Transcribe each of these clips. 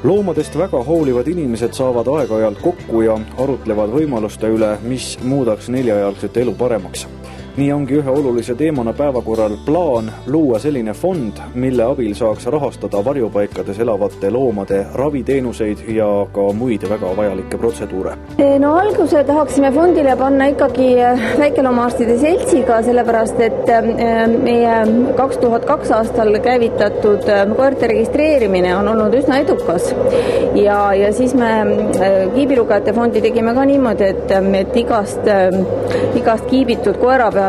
Loomadest väga hoolivad inimesed saavad aeg-ajalt kokku ja arutlevad võimaluste üle, mis muudaks neljajalgsete elu paremaks. Nii ongi ühe olulise teemana päevakorral plaan luua selline fond, mille abil saaks rahastada varjupaikades elavate loomade raviteenuseid ja ka muid väga vajalikke protseduure. No alguse tahaksime fondile panna ikkagi väikeloomaarstide seltsiga, sellepärast et meie 2002 aastal käivitatud koerte registreerimine on olnud üsna edukas. Ja siis me kiibilugajate fondi tegime ka niimoodi, et igast kiibitud koera pealt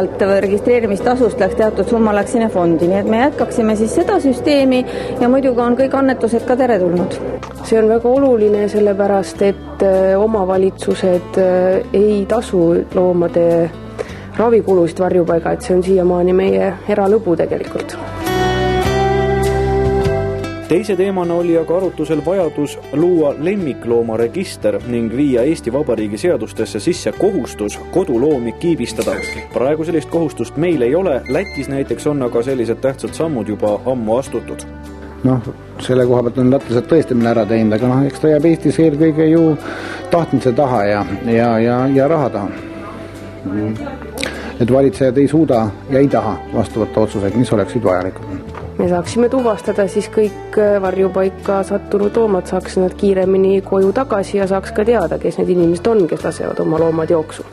registreerimistasust läks teatud summa läks sinna fondi, nii et me jätkaksime siis seda süsteemi ja muidugi on kõik annetused ka teretulnud. See on väga oluline sellepärast, et omavalitsused ei tasu loomade ravikulusid varjupaiga, et see on siiamaani meie eralõbu tegelikult. Teise teemana oli aga arutusel vajadus luua lemmikloomaregister ning viia Eesti Vabariigi seadustesse sisse kohustus koduloomi kiibistada. Praegu sellist kohustust meil ei ole, Lätis näiteks on aga sellised tähtsad sammud juba ammu astutud. Selle koha pealt on lätlased tõesti meil ära teinud, aga eks ta jääb Eestis eelkõige ju tahtmise taha ja raha taha. Et valitsejad ei suuda ja ei taha vastu võtta otsuseid, mis oleksid vajalikud. Me saaksime tuvastada siis kõik varjupaika sattunud loomad, saaks nad kiiremini koju tagasi ja saaks ka teada, kes need inimesed on, kes lasevad oma loomad jooksu.